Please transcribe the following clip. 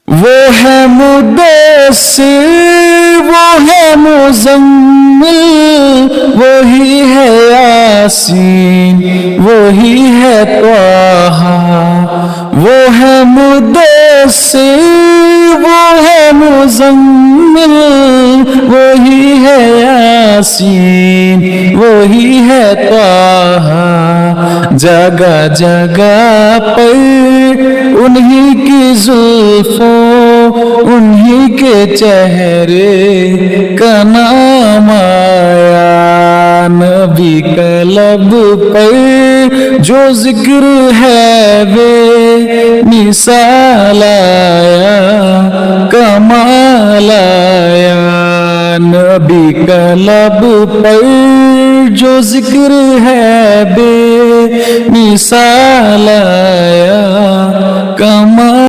وہ ہے مدثر وہ ہے مزمل وہی ہے یاسین وہی ہے طٰہٰ وہ ہے مدثر وہ ہے مزمل وہی ہے یاسین وہی ہے طٰہٰ جگہ جگہ پر انہی کی زلفوں انہی کے چہرے کا نام آیا نبی کا لب پر جو ذکر ہے بے مثال آیا کمال آیا نبی کا لب پر جو ذکر ہے بے مثال آیا کمال